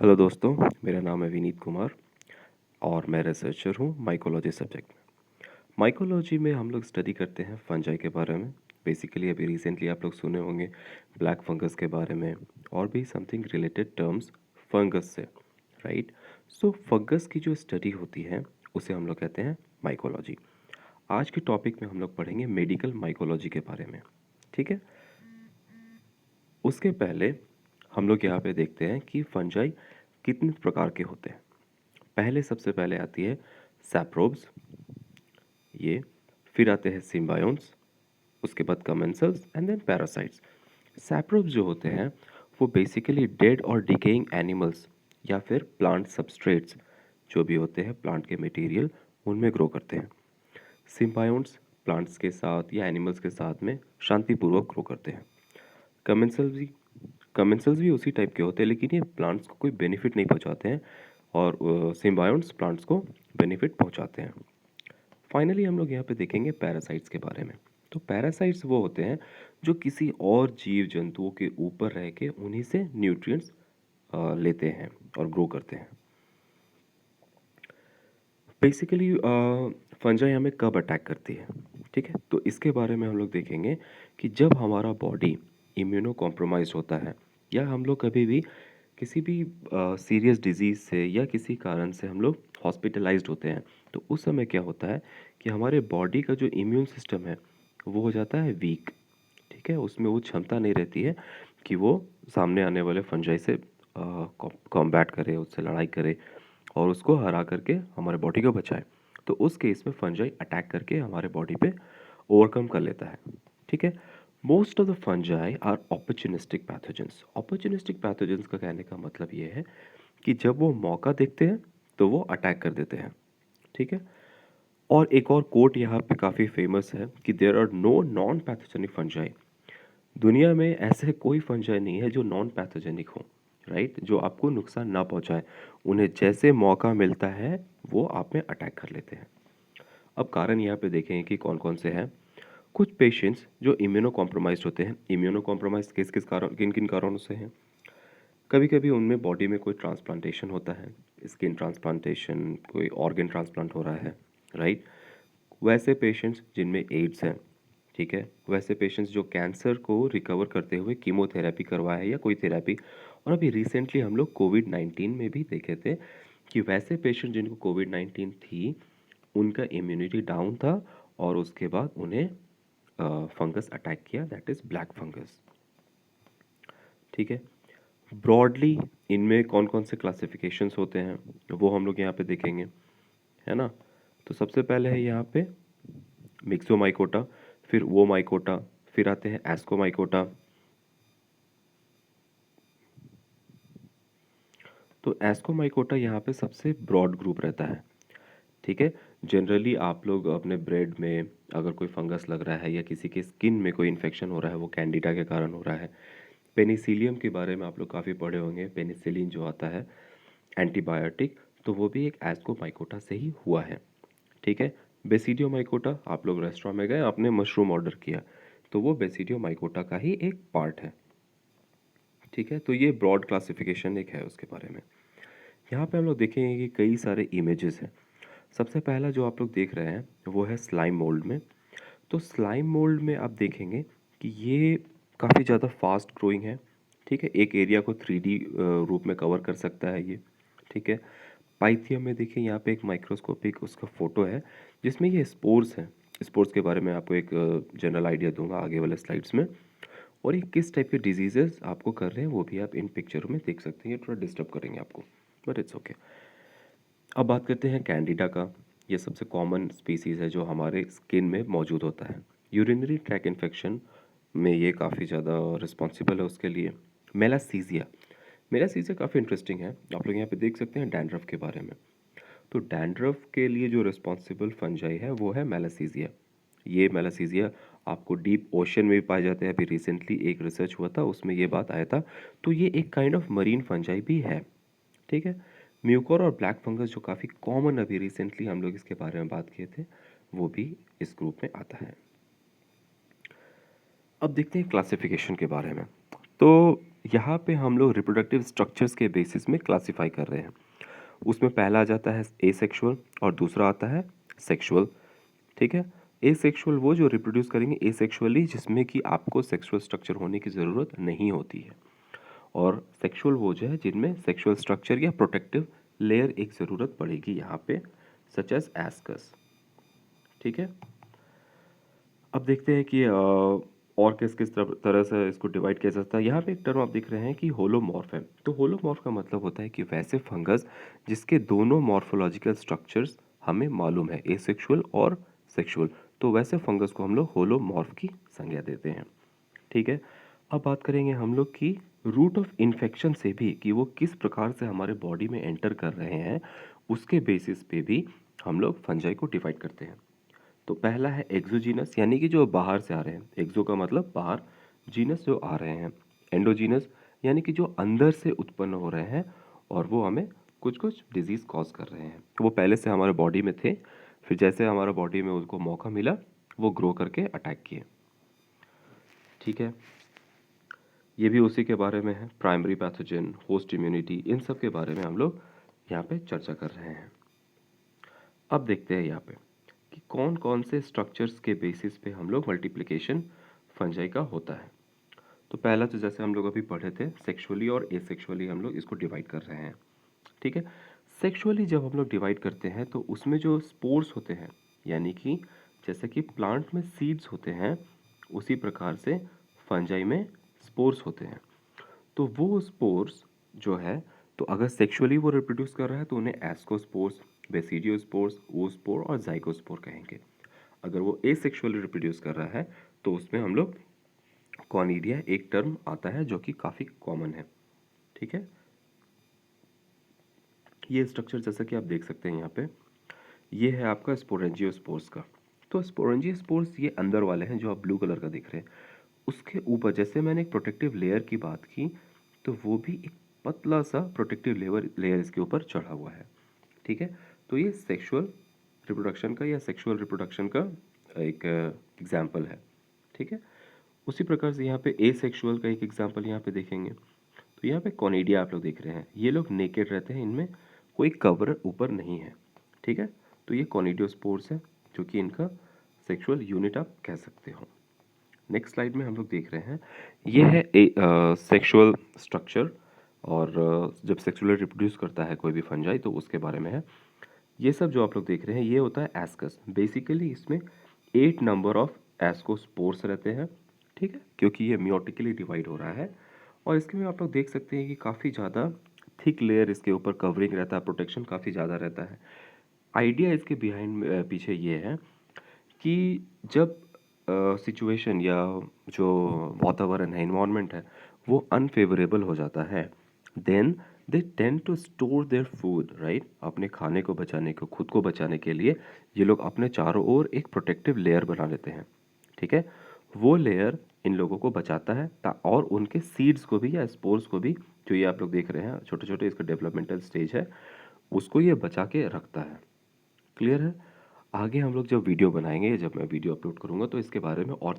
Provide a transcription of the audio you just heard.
Hello दोस्तों, मेरा नाम है विनीत कुमार और मैं रिसर्चर हूँ माइकोलॉजी सब्जेक्ट में। माइकोलॉजी में हम लोग स्टडी करते हैं फंजाई के बारे में। बेसिकली अभी रिसेंटली आप लोग सुने होंगे ब्लैक फंगस के बारे में और भी समथिंग रिलेटेड टर्म्स फंगस से, राइट। सो फंगस की जो स्टडी होती है उसे हम लोग कहते हैं माइकोलॉजी। आज के टॉपिक में हम लोग पढ़ेंगे मेडिकल माइकोलॉजी के बारे में, ठीक है। उसके पहले हम लोग यहाँ पे देखते हैं कि फंजाई कितने प्रकार के होते हैं। पहले सबसे पहले आती है सैप्रोब्स, ये। फिर आते हैं सिम्बायोन्स, उसके बाद कमेंसल्स एंड देन पैरासाइट्स। सैप्रोब्स जो होते हैं वो बेसिकली डेड और डिकेइंग एनिमल्स या फिर प्लांट सबस्ट्रेट्स जो भी होते हैं प्लांट के मटेरियल उनमें ग्रो करते हैं। सिम्बायोन्ट्स प्लांट्स के साथ या एनिमल्स के साथ में शांतिपूर्वक ग्रो करते हैं। कमेंसल्स भी उसी टाइप के होते हैं, लेकिन ये प्लांट्स को कोई बेनिफिट नहीं पहुंचाते हैं और सिम्बायोन्ट्स प्लांट्स को बेनिफिट पहुंचाते हैं। फाइनली हम लोग यहाँ पे देखेंगे पैरासाइट्स के बारे में। तो पैरासाइट्स वो होते हैं जो किसी और जीव जंतुओं के ऊपर रह के उन्हीं से न्यूट्रिएंट्स लेते हैं और ग्रो करते हैं। बेसिकली फंजाई हमें कब अटैक करती है, ठीक है। तो इसके बारे में हम लोग देखेंगे कि जब हमारा बॉडी इम्यूनो कॉम्प्रोमाइज होता है या हम लोग कभी भी किसी भी सीरियस डिजीज़ से या किसी कारण से हम लोग हॉस्पिटलाइज्ड होते हैं, तो उस समय क्या होता है कि हमारे बॉडी का जो इम्यून सिस्टम है वो हो जाता है वीक, ठीक है। उसमें वो क्षमता नहीं रहती है कि वो सामने आने वाले फंजाई से कॉम्बैट करे, उससे लड़ाई करे और उसको हरा करके हमारे बॉडी को बचाए। तो उस केस में फंजाई अटैक करके हमारे बॉडी पे ओवरकम कर लेता है, ठीक है। Most of the fungi are opportunistic pathogens. Opportunistic pathogens का कहने का मतलब ये है कि जब वो मौका देखते हैं तो वो अटैक कर देते हैं, ठीक है। और एक और कोट यहाँ पे काफ़ी फेमस है कि there are no non pathogenic fungi. दुनिया में ऐसे कोई फंजाई नहीं है जो नॉन पैथोजेनिक हो, राइट, जो आपको नुकसान ना पहुंचाए। उन्हें जैसे मौका मिलता है वो आप में अटैक कर लेते हैं। अब कारण यहाँ पे देखें कि कौन कौन से हैं। कुछ पेशेंट्स जो इम्यूनो कॉम्प्रोमाइज्ड होते हैं, इम्यूनो कॉम्प्रोमाइज किस किस कारण किन किन कारणों से हैं। कभी कभी उनमें बॉडी में कोई ट्रांसप्लांटेशन होता है, स्किन ट्रांसप्लांटेशन, कोई ऑर्गन ट्रांसप्लांट हो रहा है, राइट। वैसे पेशेंट्स जिनमें एड्स हैं, ठीक है। वैसे पेशेंट्स जो कैंसर को रिकवर करते हुए कीमोथेरेपी करवाया है या कोई थेरेपी। और अभी रिसेंटली हम लोग कोविड-19 में भी देखे थे कि वैसे पेशेंट जिनको कोविड-19 थी उनका इम्यूनिटी डाउन था और उसके बाद उन्हें फंगस अटैक किया, दैट इज़ ब्लैक फंगस, ठीक है। ब्रॉडली इनमें कौन कौन से क्लासिफिकेशंस होते हैं वो हम लोग यहाँ पे देखेंगे, है ना। तो सबसे पहले है यहाँ पे मिक्सोमाइकोटा, फिर वो माइकोटा, फिर आते हैं एस्कोमाइकोटा। तो एस्कोमाइकोटा यहाँ पे सबसे ब्रॉड ग्रुप रहता है, ठीक है। जनरली आप लोग अपने ब्रेड में अगर कोई फंगस लग रहा है या किसी के स्किन में कोई इन्फेक्शन हो रहा है वो कैंडिडा के कारण हो रहा है। पेनिसिलियम के बारे में आप लोग काफ़ी पढ़े होंगे, पेनिसिलिन जो आता है एंटीबायोटिक, तो वो भी एक एस्कोमाइकोटा से ही हुआ है, ठीक है। बेसिडियोमाइकोटा, आप लोग रेस्टोरेंट में गए, आपने मशरूम ऑर्डर किया, तो वो बेसिडियोमाइकोटा का ही एक पार्ट है, ठीक है। तो ये ब्रॉड क्लासिफिकेशन एक है उसके बारे में। यहाँ पे हम लोग देखेंगे कि कई सारे इमेजेस हैं। सबसे पहला जो आप लोग देख रहे हैं वो है स्लाइम मोल्ड में। तो स्लाइम मोल्ड में आप देखेंगे कि ये काफ़ी ज़्यादा फास्ट ग्रोइंग है, ठीक है। एक एरिया को 3D रूप में कवर कर सकता है ये, ठीक है। पाइथियम में देखिए यहाँ पे एक माइक्रोस्कोपिक उसका फोटो है जिसमें ये स्पोर्स हैं। स्पोर्स के बारे में आपको एक जनरल आइडिया दूंगा आगे वाले स्लाइड्स में। और ये किस टाइप के डिजीजेस आपको कर रहे हैं वो भी आप इन पिक्चरों में देख सकते हैं। ये थोड़ा डिस्टर्ब करेंगे आपको, बट इट्स ओके। अब बात करते हैं कैंडिडा का। ये सबसे कॉमन स्पीसीज़ है जो हमारे स्किन में मौजूद होता है। यूरिनरी ट्रैक इन्फेक्शन में ये काफ़ी ज़्यादा रिस्पॉन्सिबल है उसके लिए। मेलासीजिया, मेलासीजिया काफ़ी इंटरेस्टिंग है। आप लोग यहाँ पे देख सकते हैं डैंड्रफ के बारे में। तो डैंड्रफ के लिए जो रिस्पॉन्सिबल फंजाई है वो है मेलासीजिया। ये मेलासीजिया आपको डीप ओशन में भी पाए जाते हैं। अभी रिसेंटली एक रिसर्च हुआ था उसमें ये बात आया था। तो ये एक काइंड ऑफ मरीन फंजाई भी है, ठीक है। म्यूकोर और ब्लैक फंगस जो काफ़ी कॉमन अभी रिसेंटली हम लोग इसके बारे में बात किए थे वो भी इस ग्रुप में आता है। अब देखते हैं क्लासिफिकेशन के बारे में। तो यहाँ पे हम लोग रिप्रोडक्टिव स्ट्रक्चर्स के बेसिस में क्लासिफाई कर रहे हैं। उसमें पहला आ जाता है एसेक्सुअल और दूसरा आता है सेक्सुअल, ठीक है। एसेक्सुअल वो जो रिप्रोड्यूस करेंगे एसेक्सुअली, जिसमें कि आपको सेक्सुअल स्ट्रक्चर होने की ज़रूरत नहीं होती है। और सेक्सुअल वो जो है जिनमें सेक्सुअल स्ट्रक्चर या प्रोटेक्टिव लेयर एक ज़रूरत पड़ेगी यहाँ पे, सच एज एस्कस, ठीक है। अब देखते हैं कि और किस किस तरह से इसको डिवाइड किया जा सकता है। यहाँ पे एक टर्म आप देख रहे हैं कि होलोमॉर्फ है। तो होलोमॉर्फ का मतलब होता है कि वैसे फंगस जिसके दोनों मॉर्फोलॉजिकल स्ट्रक्चर्स हमें मालूम है, एसेक्सुअल और सेक्सुअल, तो वैसे फंगस को हम लोग होलोमॉर्फ की संज्ञा देते हैं, ठीक है। अब बात करेंगे हम लोग की रूट ऑफ इन्फेक्शन से भी, कि वो किस प्रकार से हमारे बॉडी में एंटर कर रहे हैं, उसके बेसिस पे भी हम लोग फंजाई को डिवाइड करते हैं। तो पहला है एक्सोजीनस, यानी कि जो बाहर से आ रहे हैं। एक्सो का मतलब बाहर, जीनस जो आ रहे हैं। एंडोजीनस यानी कि जो अंदर से उत्पन्न हो रहे हैं और वो हमें कुछ कुछ डिजीज़ कॉज कर रहे हैं। वो पहले से हमारे बॉडी में थे, फिर जैसे हमारा बॉडी में उसको मौका मिला वो ग्रो करके अटैक किए, ठीक है। ये भी उसी के बारे में है, प्राइमरी पैथोजन, होस्ट इम्यूनिटी, इन सब के बारे में हम लोग यहाँ पे चर्चा कर रहे हैं। अब देखते हैं यहाँ पे कि कौन कौन से स्ट्रक्चर्स के बेसिस पे हम लोग मल्टीप्लिकेशन फंजाई का होता है। तो पहला तो जैसे हम लोग अभी पढ़े थे, सेक्सुअली और एसेक्सुअली हम लोग इसको डिवाइड कर रहे हैं, ठीक है। सेक्सुअली जब हम लोग डिवाइड करते हैं तो उसमें जो स्पोर्स होते हैं, यानी कि जैसे कि प्लांट में सीड्स होते हैं, उसी प्रकार से फंजाई में स्पोर्स होते हैं। तो वो स्पोर्स जो है, तो अगर सेक्सुअली वो रिप्रोड्यूस कर रहा है तो उन्हें एस्कोस्पोर्स, बेसिडियोस्पोर्स, oospore और जाइगोस्पोर कहेंगे। अगर वो एसेक्सुअली रिप्रोड्यूस कर रहा है तो उसमें हम लोग कॉनिडिया एक टर्म आता है जो कि काफ़ी कॉमन है, ठीक है। ये स्ट्रक्चर जैसा कि आप देख सकते हैं यहाँ पे, ये है आपका स्पोरेंजियोस्पोर्स का। तो स्पोरेंजियोस्पोर्स ये अंदर वाले हैं जो आप ब्लू कलर का देख रहे हैं। उसके ऊपर जैसे मैंने एक प्रोटेक्टिव लेयर की बात की, तो वो भी एक पतला सा प्रोटेक्टिव लेयर इसके ऊपर चढ़ा हुआ है, ठीक है। तो ये सेक्सुअल रिप्रोडक्शन का या सेक्सुअल रिप्रोडक्शन का एक एग्जाम्पल है, ठीक है। उसी प्रकार से यहाँ पे एसेक्सुअल का एक एग्जाम्पल यहाँ पे देखेंगे। तो यहाँ पे कॉनिडिया आप लोग देख रहे हैं, ये लोग नेकेड रहते हैं, इनमें कोई कवर ऊपर नहीं है, ठीक है। तो ये कॉनिडियोस्पोर्स है जो कि इनका सेक्सुअल यूनिट आप कह सकते हो। नेक्स्ट स्लाइड में हम लोग देख रहे हैं, ये है सेक्सुअल स्ट्रक्चर, और जब सेक्सुअली रिप्रोड्यूस करता है कोई भी फंजाई तो उसके बारे में है। ये सब जो आप लोग देख रहे हैं ये होता है एस्कस। बेसिकली इसमें 8 नंबर ऑफ एस्कोस्पोर्स रहते हैं, ठीक है, क्योंकि ये मियोटिकली डिवाइड हो रहा है। और इसके में आप लोग देख सकते हैं कि काफ़ी ज़्यादा थिक लेयर इसके ऊपर कवरिंग रहता है, प्रोटेक्शन काफ़ी ज़्यादा रहता है। आइडिया इसके बिहाइंड पीछे ये है कि जब सिचुएशन या जो वातावरण है, इन्वायरमेंट है, वो अनफेवरेबल हो जाता है, then they tend to store their food, right. अपने खाने को बचाने को, खुद को बचाने के लिए ये लोग अपने चारों ओर एक प्रोटेक्टिव लेयर बना लेते हैं, ठीक है। वो लेयर इन लोगों को बचाता है और उनके सीड्स को भी या स्पोर्स को भी, जो ये आप लोग देख रहे हैं छोटे छोटे, इसका डेवलपमेंटल स्टेज है, उसको ये बचा के रखता है। क्लियर है। आगे हम लोग जब वीडियो बनाएंगे, जब मैं वीडियो अपलोड करूँगा तो इसके बारे में और